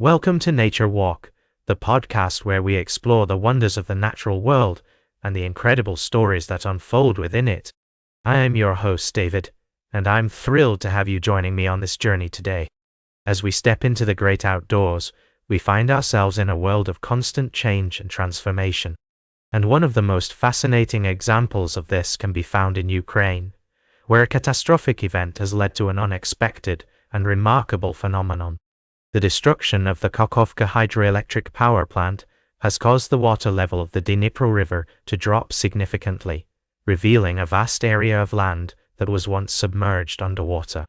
Welcome to Nature Walk, the podcast where we explore the wonders of the natural world and the incredible stories that unfold within it. I am your host, David, and I'm thrilled to have you joining me on this journey today. As we step into the great outdoors, we find ourselves in a world of constant change and transformation. And one of the most fascinating examples of this can be found in Ukraine, where a catastrophic event has led to an unexpected and remarkable phenomenon. The destruction of the Kakhovka hydroelectric power plant has caused the water level of the Dnipro River to drop significantly, revealing a vast area of land that was once submerged underwater.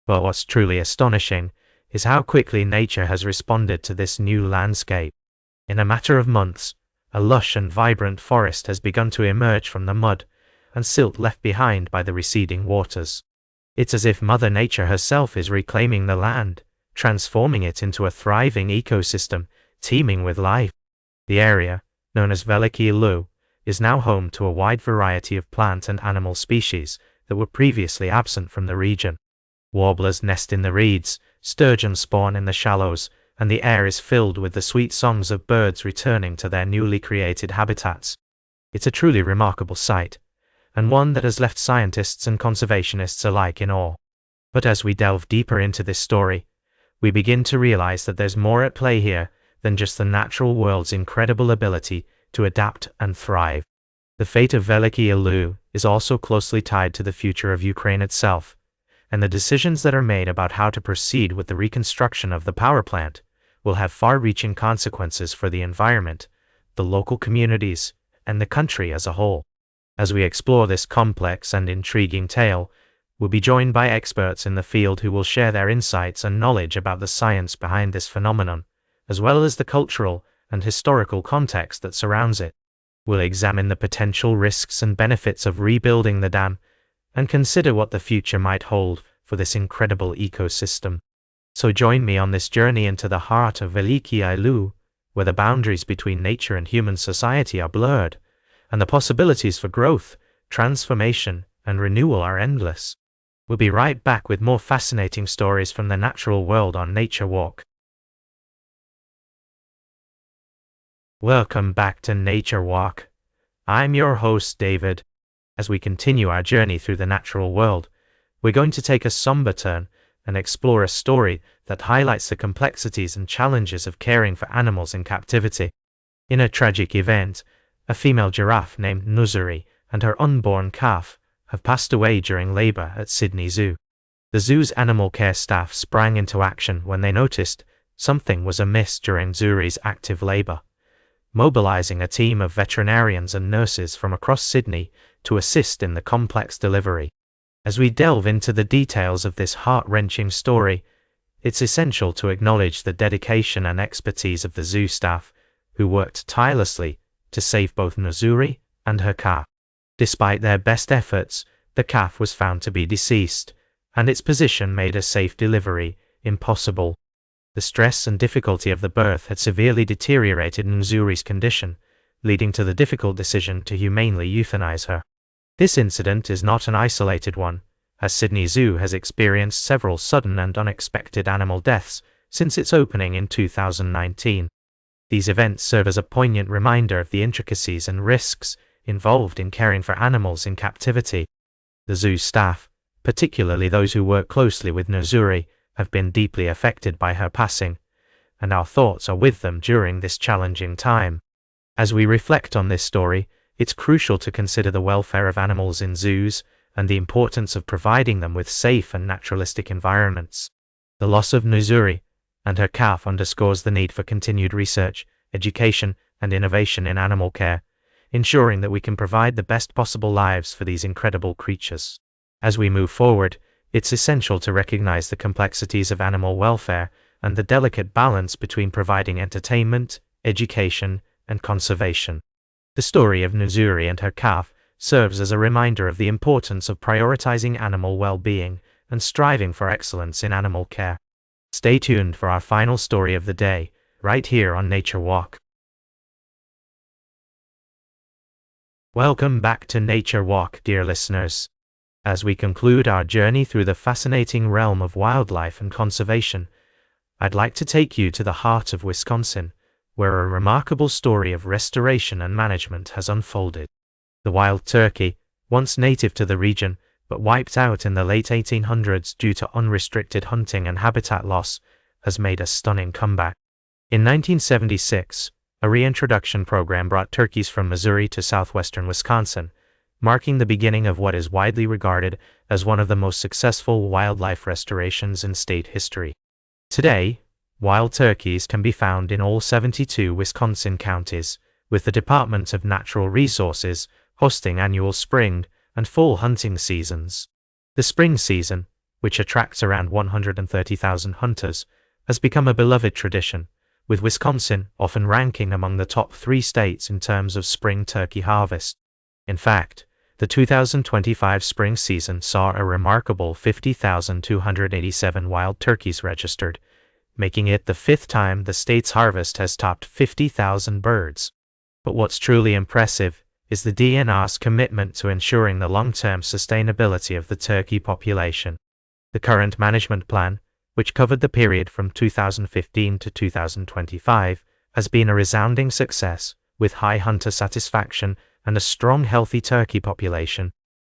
But what's truly astonishing is how quickly nature has responded to this new landscape. In a matter of months, a lush and vibrant forest has begun to emerge from the mud and silt left behind by the receding waters. It's as if Mother Nature herself is reclaiming the land, transforming it into a thriving ecosystem teeming with life. The area, known as Velykyi Luh, is now home to a wide variety of plant and animal species that were previously absent from the region. Warblers nest in the reeds, sturgeon spawn in the shallows, and the air is filled with the sweet songs of birds returning to their newly created habitats. It's a truly remarkable sight, and one that has left scientists and conservationists alike in awe. But as we delve deeper into this story, we begin to realize that there's more at play here than just the natural world's incredible ability to adapt and thrive. The fate of Velykyi Luh is also closely tied to the future of Ukraine itself, and the decisions that are made about how to proceed with the reconstruction of the power plant will have far-reaching consequences for the environment, the local communities, and the country as a whole. As we explore this complex and intriguing tale, we'll be joined by experts in the field who will share their insights and knowledge about the science behind this phenomenon, as well as the cultural and historical context that surrounds it. We'll examine the potential risks and benefits of rebuilding the dam and consider what the future might hold for this incredible ecosystem. So join me on this journey into the heart of Velykyi Luh, where the boundaries between nature and human society are blurred, and the possibilities for growth, transformation, and renewal are endless. We'll be right back with more fascinating stories from the natural world on Nature Walk. Welcome back to Nature Walk. I'm your host, David. As we continue our journey through the natural world, we're going to take a somber turn and explore a story that highlights the complexities and challenges of caring for animals in captivity. In a tragic event, a female giraffe named Nuzuri and her unborn calf have passed away during labor at Sydney Zoo. The zoo's animal care staff sprang into action when they noticed something was amiss during Zuri's active labor, mobilizing a team of veterinarians and nurses from across Sydney to assist in the complex delivery. As we delve into the details of this heart-wrenching story, it's essential to acknowledge the dedication and expertise of the zoo staff, who worked tirelessly to save both Nuzuri and her calf. Despite their best efforts, the calf was found to be deceased, and its position made a safe delivery impossible. The stress and difficulty of the birth had severely deteriorated Nuzuri's condition, leading to the difficult decision to humanely euthanize her. This incident is not an isolated one, as Sydney Zoo has experienced several sudden and unexpected animal deaths since its opening in 2019. These events serve as a poignant reminder of the intricacies and risks involved in caring for animals in captivity. The zoo staff, particularly those who work closely with Nuzuri, have been deeply affected by her passing, and our thoughts are with them during this challenging time. As we reflect on this story, it's crucial to consider the welfare of animals in zoos and the importance of providing them with safe and naturalistic environments. The loss of Nuzuri and her calf underscores the need for continued research, education, and innovation in animal care, ensuring that we can provide the best possible lives for these incredible creatures. As we move forward, it's essential to recognize the complexities of animal welfare and the delicate balance between providing entertainment, education, and conservation. The story of Nuzuri and her calf serves as a reminder of the importance of prioritizing animal well-being and striving for excellence in animal care. Stay tuned for our final story of the day, right here on Nature Walk. Welcome back to Nature Walk, dear listeners. As we conclude our journey through the fascinating realm of wildlife and conservation, I'd like to take you to the heart of Wisconsin, where a remarkable story of restoration and management has unfolded. The wild turkey, once native to the region, but wiped out in the late 1800s due to unrestricted hunting and habitat loss, has made a stunning comeback. In 1976, a reintroduction program brought turkeys from Missouri to southwestern Wisconsin, marking the beginning of what is widely regarded as one of the most successful wildlife restorations in state history. Today, wild turkeys can be found in all 72 Wisconsin counties, with the Department of Natural Resources hosting annual spring and fall hunting seasons. The spring season, which attracts around 130,000 hunters, has become a beloved tradition, with Wisconsin often ranking among the top 3 states in terms of spring turkey harvest. In fact, the 2025 spring season saw a remarkable 50,287 wild turkeys registered, making it the 5th time the state's harvest has topped 50,000 birds. But what's truly impressive is the DNR's commitment to ensuring the long-term sustainability of the turkey population. The current management plan, which covered the period from 2015 to 2025, has been a resounding success, with high hunter satisfaction and a strong healthy turkey population.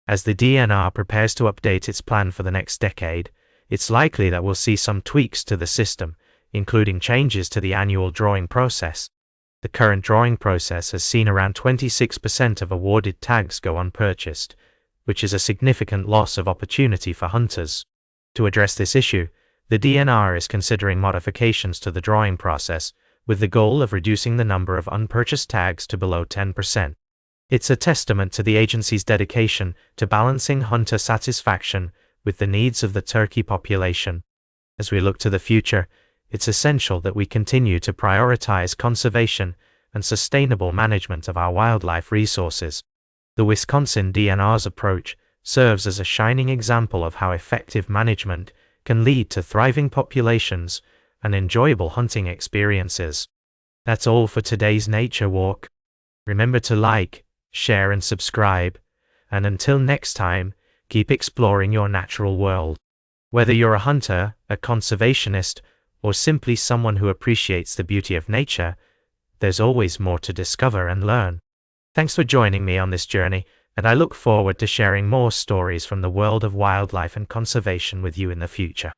As the DNR prepares to update its plan for the next decade, it's likely that we'll see some tweaks to the system, including changes to the annual drawing process. The current drawing process has seen around 26% of awarded tags go unpurchased, which is a significant loss of opportunity for hunters. To address this issue, the DNR is considering modifications to the drawing process, with the goal of reducing the number of unpurchased tags to below 10%. It's a testament to the agency's dedication to balancing hunter satisfaction with the needs of the turkey population. As we look to the future, it's essential that we continue to prioritize conservation and sustainable management of our wildlife resources. The Wisconsin DNR's approach serves as a shining example of how effective management can lead to thriving populations and enjoyable hunting experiences. That's all for today's Nature Walk. Remember to like, share and subscribe, and until next time, keep exploring your natural world. Whether you're a hunter, a conservationist, or simply someone who appreciates the beauty of nature, there's always more to discover and learn. Thanks for joining me on this journey, and I look forward to sharing more stories from the world of wildlife and conservation with you in the future.